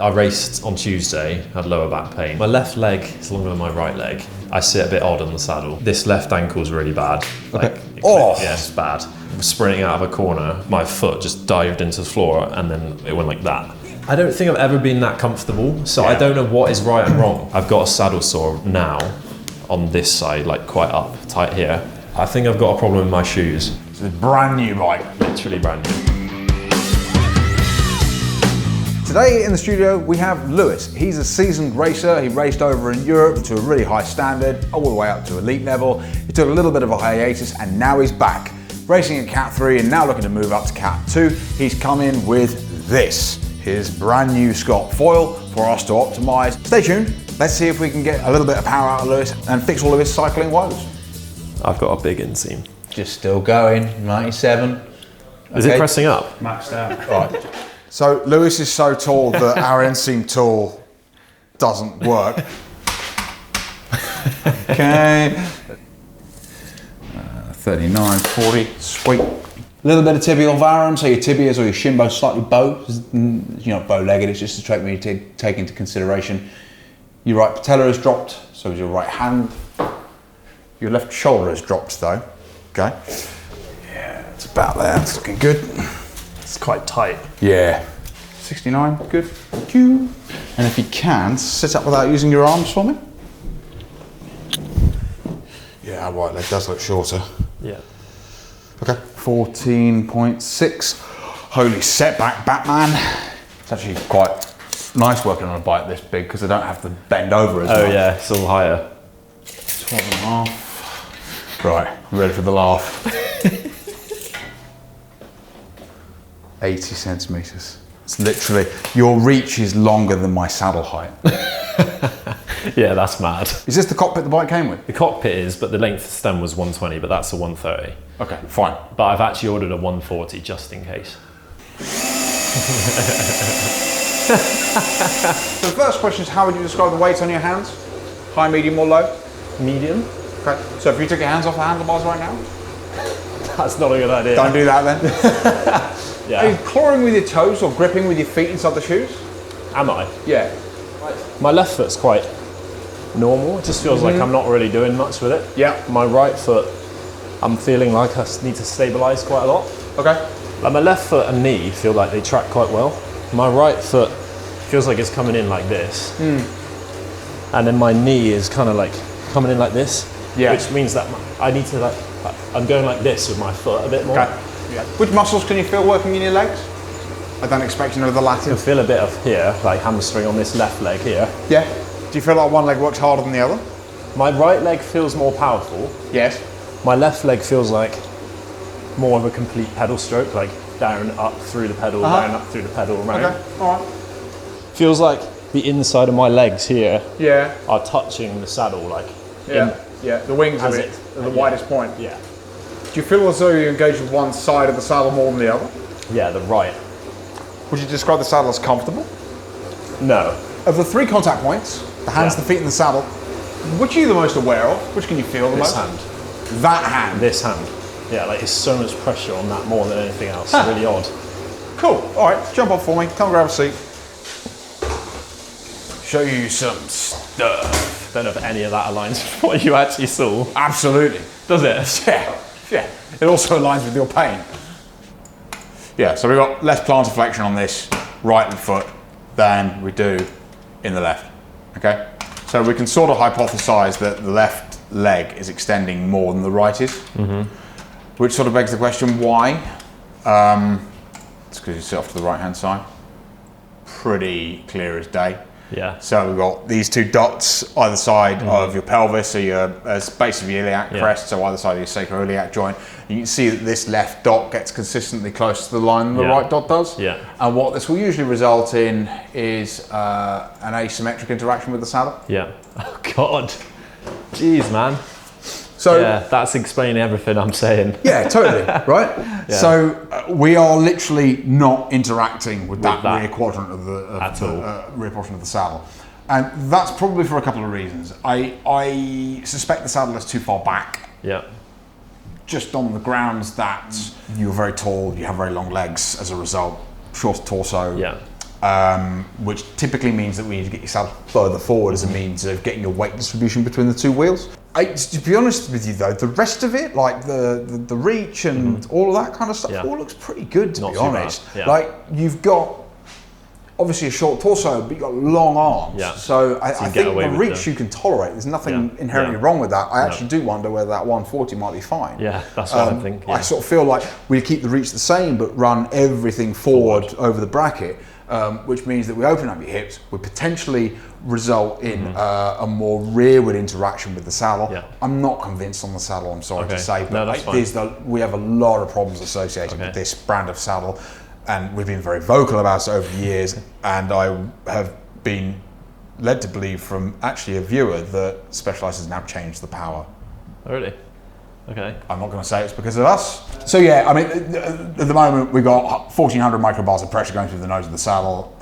I raced on Tuesday, had lower back pain. My left leg is longer than my right leg. I sit a bit odd on the saddle. This left ankle is really bad. Okay. Yeah, it's bad. Sprinting out of a corner, my foot just dived into the floor and then it went like that. I don't think I've ever been that comfortable, so I don't know what is right and wrong. I've got a saddle sore now on this side, like quite up, tight here. I think I've got a problem with my shoes. It's a brand new bike. Literally brand new. Today in the studio we have Lewis. He's a seasoned racer. He raced over in Europe to a really high standard, all the way up to elite level. He took a little bit of a hiatus and now he's back. Racing at Cat 3 and now looking to move up to Cat 2. He's come in with this, his brand new Scott foil for us to optimise. Stay tuned. Let's see if we can get a little bit of power out of Lewis and fix all of his cycling woes. I've got a big inseam. Just still going, 97. Is it pressing up? Maxed out. Right. So Lewis is so tall that our inseam tool doesn't work. Okay. 39, 40, sweet. A little bit of tibial varum, so your tibias or your shin bone's slightly bowed. You're not bow-legged, it's just a trait we need to take into consideration. Your right patella is dropped, so is your right hand. Your left shoulder is dropped though. Okay. Yeah, it's about there, it's looking good. It's quite tight. Yeah. 69, good. Thank you. And if you can, sit up without using your arms for me. Yeah, our right leg does look shorter. Yeah. Okay, 14.6. Holy setback, Batman. It's actually quite nice working on a bike this big because I don't have to bend over as much. Oh yeah, it's all higher. 12 and a half. Right, I'm ready for the laugh. 80 centimetres. It's literally, your reach is longer than my saddle height. Yeah, that's mad. Is this the cockpit the bike came with? The cockpit is, but the length of stem was 120, but that's a 130. Okay, fine. But I've actually ordered a 140 just in case. So the first question is, how would you describe the weight on your hands? High, medium or low? Medium? Okay, so if you took your hands off the handlebars right now? That's not a good idea. Don't do that then. Yeah. Are you clawing with your toes or gripping with your feet inside the shoes? Am I? Yeah. My left foot's quite normal. It just feels like I'm not really doing much with it. Yeah. My right foot, I'm feeling like I need to stabilise quite a lot. Okay. Like my left foot and knee feel like they track quite well. My right foot feels like it's coming in like this. And then my knee is kind of like coming in like this. Yeah. Which means that I need to I'm going like this with my foot a bit more. Okay. Yeah. Which muscles can you feel working in your legs? I don't expect you to know the I Latin. can feel a bit of here, like hamstring on this left leg here. Yeah. Do you feel like one leg works harder than the other? My right leg feels more powerful. Yes. My left leg feels like more of a complete pedal stroke, like down, up, through the pedal, down, up, through the pedal, around. Okay, all right. Feels like the inside of my legs here Yeah. are touching the saddle, like Yeah, the wings As of it, it- at the yeah. widest point. yeah, Do you feel as though you engage with one side of the saddle more than the other? yeah, the right. Would you describe the saddle as comfortable? No, Of the three contact points, the hands, Yeah. the feet and the saddle, which are you the most aware of? Which can you feel the this most? hand, That hand. this hand. Yeah, like there's so much pressure on that more than anything else. It's really odd. Cool. All right, jump off for me. Come grab a seat. Show you some stuff. Don't know if any of that aligns with what you actually saw. Absolutely. Does it? Yeah. Yeah. It also aligns with your pain. Yeah. So we've got less plantar flexion on this right foot than we do in the left. Okay. So we can sort of hypothesize that the left leg is extending more than the right is, which sort of begs the question why. It's because you sit off to the right hand side. Pretty clear as day. Yeah. So we've got these two dots either side of your pelvis, so your base of your iliac crest, so either side of your sacroiliac joint. You can see that this left dot gets consistently close to the line than the right dot does. Yeah. And what this will usually result in is an asymmetric interaction with the saddle. Yeah. Oh God. Jeez, man. So Yeah, that's explaining everything I'm saying. yeah, totally, right? Yeah. So we are literally not interacting with that that rear quadrant of the at all. rear portion of the saddle. And that's probably for a couple of reasons. I suspect the saddle is too far back, Yeah. just on the grounds that you're very tall, you have very long legs as a result, short torso. Yeah. which typically means that we need to get your saddle further forward as a means of getting your weight distribution between the two wheels. To be honest with you though, the rest of it, like the reach and all of that kind of stuff, all looks pretty good to be honest. Yeah. Like you've got obviously a short torso, but you've got long arms. Yeah. So I think the reach the... you can tolerate. There's nothing inherently wrong with that. I actually do wonder whether that 140 might be fine. Yeah, that's what I think. Yeah. I sort of feel like we keep the reach the same, but run everything forward over the bracket, which means that we open up your hips, we potentially result in a more rearward interaction with the saddle. Yeah. I'm not convinced on the saddle, I'm sorry to say, but we have a lot of problems associated with this brand of saddle. And we've been very vocal about it over the years, and I have been led to believe from actually a viewer that Specialized has now changed the power. Oh, really? Okay. I'm not going to say it's because of us. So yeah, I mean, at the moment we've got 1400 microbars of pressure going through the nose of the saddle.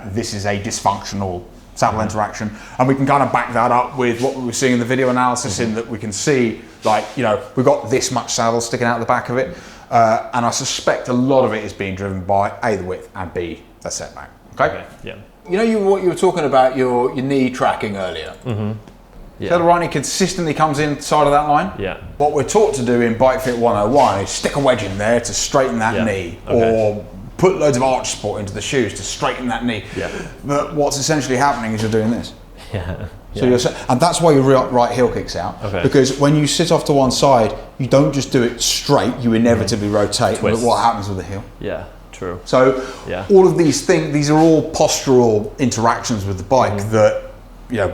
This is a dysfunctional saddle interaction, and we can kind of back that up with what we were seeing in the video analysis in that we can see, like, you know, we've got this much saddle sticking out the back of it. And I suspect a lot of it is being driven by A, the width, and B, the setback. Okay? Yeah. You know what you were talking about, your knee tracking earlier? Yeah. Pedal Riney consistently comes inside of that line. Yeah. What we're taught to do in Bikefit 101 is stick a wedge in there to straighten that knee, or put loads of arch support into the shoes to straighten that knee. Yeah. But what's essentially happening is you're doing this. Yeah. So and that's why your right heel kicks out. Okay. Because when you sit off to one side, you don't just do it straight, you inevitably rotate. But what happens with the heel? Yeah, true. So all of these things, these are all postural interactions with the bike that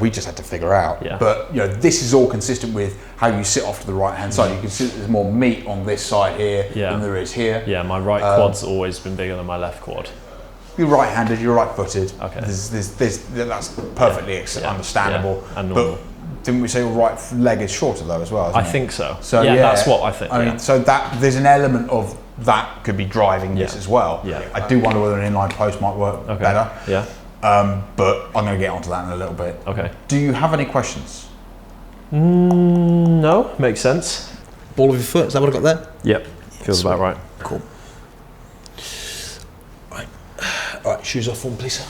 we just had to figure out. Yeah. But this is all consistent with how you sit off to the right hand side. You can see that there's more meat on this side here than there is here. Yeah, my right quad's always been bigger than my left quad. You're right-handed, you're right-footed. Okay. That's perfectly understandable. Yeah. And normal. But didn't we say your right leg is shorter though as well? I think so. So that's what I think. I mean, so that there's an element of that could be driving this as well. Yeah. I do wonder whether an inline post might work better. Yeah. But I'm going to get onto that in a little bit. Okay. Do you have any questions? No, makes sense. Ball of your foot, is that what I got there? Yep. Feels about right. Cool. Right, shoes off one, please.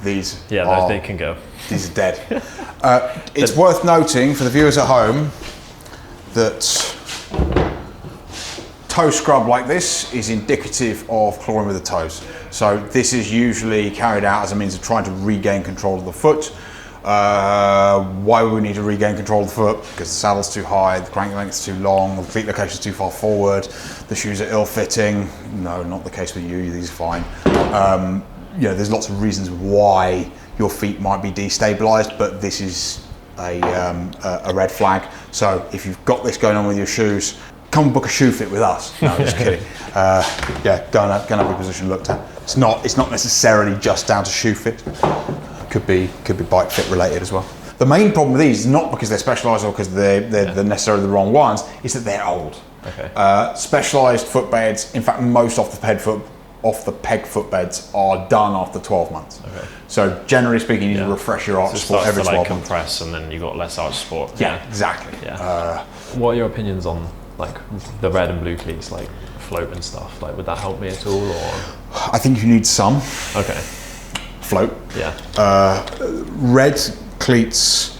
These they can go. These are dead. It's worth noting for the viewers at home that toe scrub like this is indicative of clawing with the toes. So this is usually carried out as a means of trying to regain control of the foot. Why would we need to regain control of the foot? Because the saddle's too high, the crank length's too long, the cleat location's too far forward, the shoes are ill-fitting. No, not the case with you, these are fine. There's lots of reasons why your feet might be destabilized, but this is a red flag. So if you've got this going on with your shoes, come book a shoe fit with us. No, just kidding. Go and have your position looked at. It's not necessarily just down to shoe fit. Could be bike fit related as well. The main problem with these is not because they're Specialized or because they're necessarily the wrong ones, is that they're old. Okay. Specialized footbeds, in fact most off the peg footbeds are done after 12 months. Okay. So generally speaking, you need to refresh your arch support every 12 months. Compress and then you've got less arch support. Yeah, exactly. Yeah. What are your opinions on like the red and blue cleats, like float and stuff? Like, would that help me at all, or? I think you need some. Okay. Float. Yeah. Red cleats,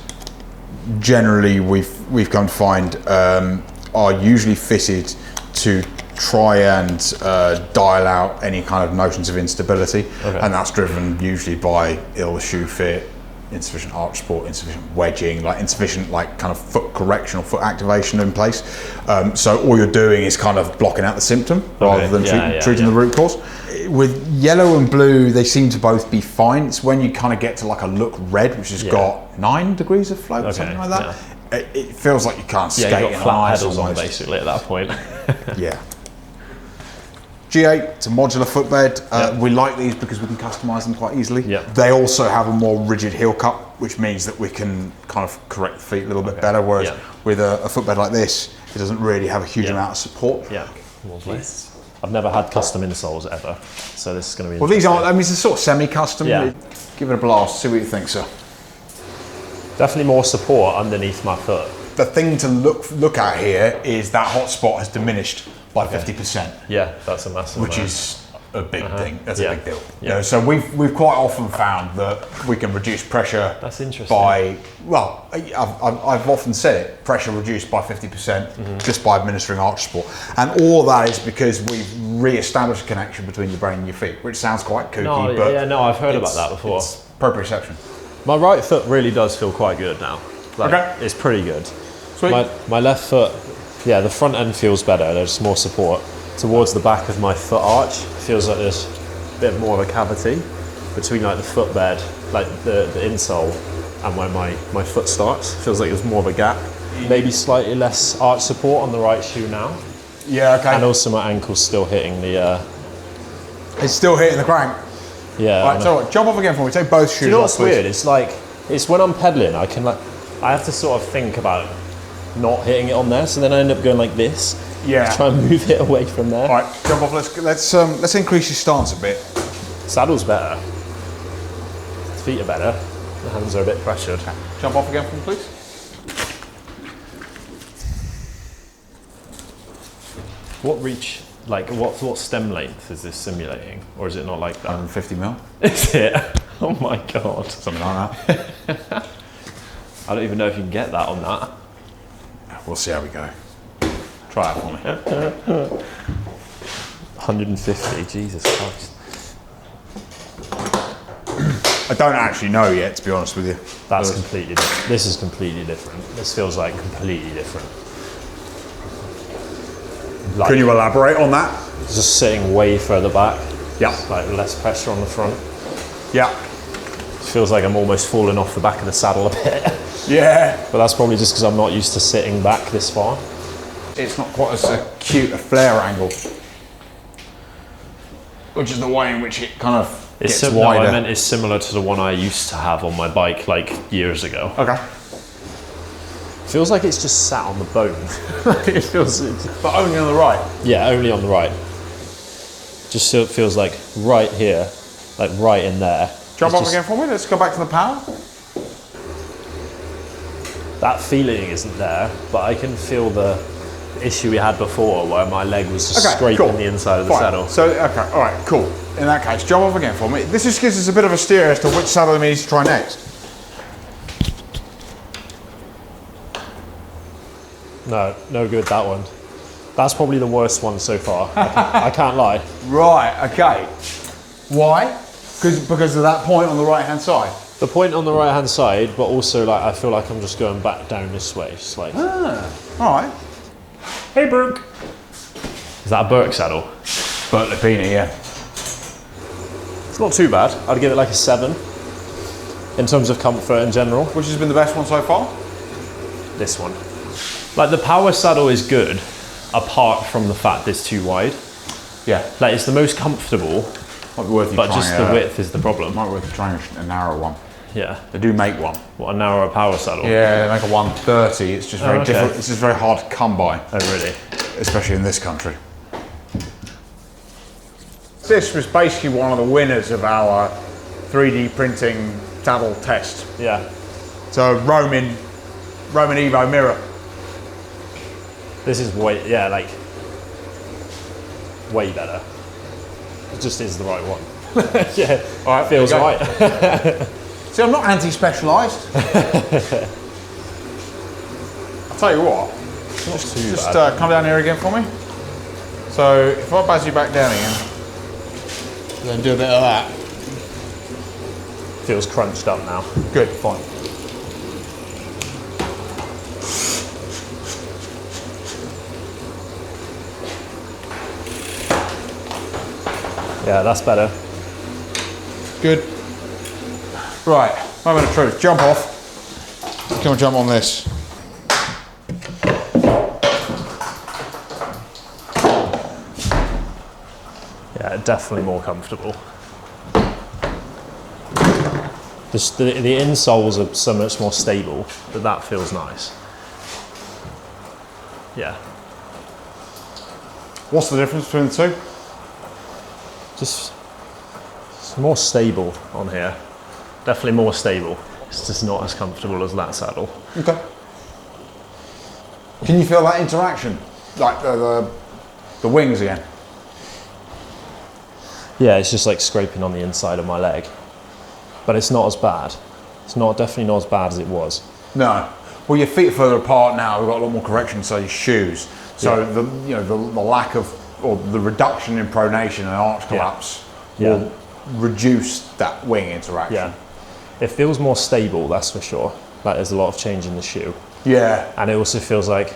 generally we've come to find are usually fitted to try and dial out any kind of notions of instability, and that's driven usually by ill shoe fit, insufficient arch support, insufficient wedging, like insufficient like kind of foot correction or foot activation in place. So all you're doing is kind of blocking out the symptom rather than treating the root cause. With yellow and blue, they seem to both be fine. It's when you kind of get to like a look red, which has got 9 degrees of float, something like that. Yeah. It feels like you can't skate you've got in flat ice pedals on almost. basically at that point. Yeah. G8, it's a modular footbed. We like these because we can customize them quite easily. Yep. They also have a more rigid heel cup, which means that we can kind of correct the feet a little bit better, whereas with a footbed like this, it doesn't really have a huge amount of support. Yeah. Lovely. I've never had custom insoles ever, so this is going to be. Well, these aren't. I mean, it's sort of semi-custom. Yeah. Give it a blast. See what you think, sir. Definitely more support underneath my foot. The thing to look at here is that hot spot has diminished by 50%. Yeah, that's a massive. Which is a big thing. That's a big deal. Yeah. You know, so we've quite often found that we can reduce pressure. That's interesting. By, well, I've often said it, pressure reduced by 50% just by administering arch support. And all of that is because we've re-established a connection between your brain and your feet, which sounds quite kooky, but I've heard about that before. It's proprioception. My right foot really does feel quite good now. Like, Okay. It's pretty good. Sweet. My left foot, yeah, the front end feels better. There's more support. Towards the back of my foot arch, it feels like there's a bit more of a cavity between like the footbed, like the insole, and where my foot starts. Feels like there's more of a gap. Maybe slightly less arch support on the right shoe now. Yeah, okay. And also my ankle's still hitting the... It's still hitting the crank. Yeah. Right, so jump off again for me. Take both shoes off. Do you know what's please. weird? It's like, it's when I'm pedaling, I have to sort of think about not hitting it on there, so then I end up going like this. Yeah. Try and move it away from there. All right, jump off. Let's increase your stance a bit. Saddle's better. Feet are better. The hands are a bit pressured. Jump off again for me, please. What reach, like what stem length is this simulating? Or is it not like that? 150 mil. Is it? Oh my God. Something like that. I don't even know if you can get that on that. We'll see how we go. Try it for me. 150, Jesus Christ. I don't actually know yet, to be honest with you. That's completely different. This is completely different. This feels like completely different. Like, Can you elaborate on that? just sitting way further back. Yeah. Like less pressure on the front. Yeah. Feels like I'm almost falling off the back of the saddle a bit. Yeah. But that's probably just because I'm not used to sitting back this far. It's not quite as acute a flare angle, which is the way in which it kind of gets No, wider. I meant it's similar to the one I used to have on my bike like years ago. Okay. Feels like it's just sat on the bone. It feels, But only on the right. yeah, only on the right. Just so it feels like right here, like right in there. Jump It's off just- again for me. Let's go back to the power. That feeling isn't there, but I can feel the issue we had before where my leg was just scraping the inside of the Fine. saddle. So, okay, all right, cool. In that case, jump off again for me. This just gives us a bit of a steer as to which saddle we need to try next. No good, that one. That's probably the worst one so far. I can't lie. Right, okay. Why? Because of that point on the right-hand side. The point on the right hand side, but also like I feel like I'm just going back down this way. Just like, All right. hey Brooke. Is that a Burke saddle? Burt Lupini, yeah. It's not too bad. I'd give it like a 7 in terms of comfort in general. Which has been the best one so far? This one. Like the power saddle is good, apart from the fact it's too wide. Yeah. Like it's the most comfortable, Might be worth you but trying just the width is the problem. Might be worth you trying a narrow one. Yeah. They do make one. What, a narrower power saddle? Yeah, they make a 130. It's just very okay. difficult. It's just very hard to come by, Oh really? especially in this country. This was basically one of the winners of our 3D printing saddle test. Yeah. So Roman Evo mirror. This is way, yeah, like, way better. It just is the right one. Yeah, All right, feels there you right. go. See, I'm not anti-specialised. I'll tell you what. Just come down here again for me. So if I buzz you back down again, then do a bit of that. Feels crunched up now. Good, fine. Yeah, that's better. Good. Right, moment of truth. Jump off. Come on, jump on this. Yeah, definitely more comfortable. The insoles are so much more stable, but that feels nice. Yeah, What's the difference between the two? just it's more stable on here. Definitely more stable. It's just not as comfortable as that saddle. Okay. Can you feel that interaction? Like the wings again? Yeah, it's just like scraping on the inside of my leg. But it's not as bad. It's definitely not as bad as it was. No. Well, your feet are further apart now. We've got a lot more correction, so your shoes. So the lack of, or the reduction in pronation and arch collapse will reduce that wing interaction. Yeah. It feels more stable, that's for sure. Like there's a lot of change in the shoe. Yeah. And it also feels like,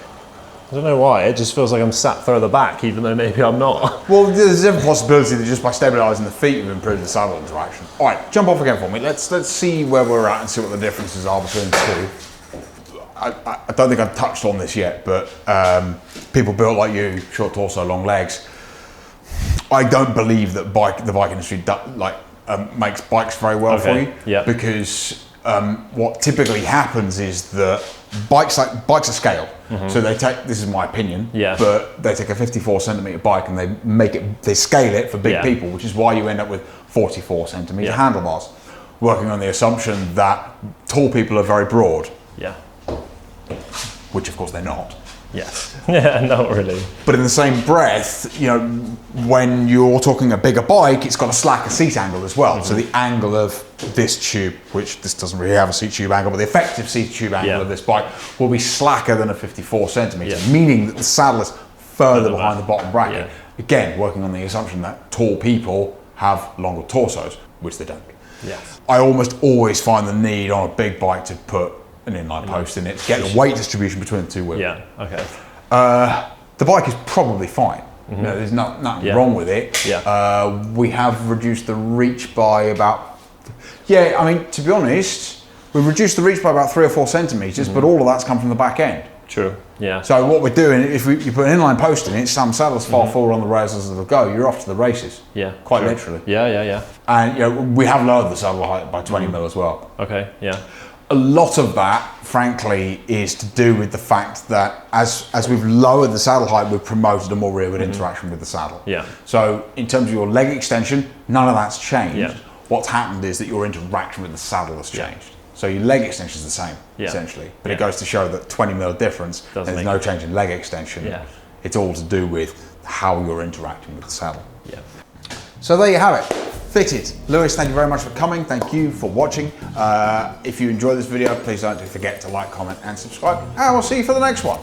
I don't know why, it just feels like I'm sat further back, even though maybe I'm not. Well, there's every possibility that just by stabilising the feet, you've improved the saddle interaction. All right, jump off again for me. Let's see where we're at and see what the differences are between the two. I don't think I've touched on this yet, but people built like you, short torso, long legs. I don't believe that the bike industry makes bikes very well for you. Yeah. Because what typically happens is that bikes are scale. So they take, this is my opinion, but they take a 54 centimeter bike and they scale it for big people, which is why you end up with 44 centimeter handlebars, working on the assumption that tall people are very broad. Yeah. Which of course they're not. Yes. Yeah, not really. But in the same breath, when you're talking a bigger bike, it's got a slacker seat angle as well. So the angle of this tube, which this doesn't really have a seat tube angle, but the effective seat tube angle of this bike will be slacker than a 54 centimeter, meaning that the saddle is further behind the bottom bracket. Yeah. Again, working on the assumption that tall people have longer torsos, which they don't. Yes. I almost always find the need on a big bike to put an inline post in it to get the weight distribution between the two wheels. Yeah, okay. The bike is probably fine. There's nothing wrong with it. Yeah. We have reduced the reach by about, to be honest, we've reduced the reach by about 3 or 4 centimeters, but all of that's come from the back end. True, yeah. So what we're doing, if you put an inline post in it, some saddles far forward on the rails as it'll go, you're off to the races. Yeah. Quite literally. Yeah. And we have lowered the saddle height by 20 mil as well. Okay, yeah. A lot of that, frankly, is to do with the fact that as we've lowered the saddle height, we've promoted a more rearward interaction with the saddle. Yeah. So in terms of your leg extension, none of that's changed. Yeah. What's happened is that your interaction with the saddle has changed. So your leg extension is the same, essentially. But it goes to show that 20 mil difference, there's no change in leg extension. Yeah. It's all to do with how you're interacting with the saddle. Yeah. So there you have it. Fitted. Lewis, thank you very much for coming. Thank you for watching. If you enjoyed this video, please don't forget to like, comment and subscribe. And we'll see you for the next one.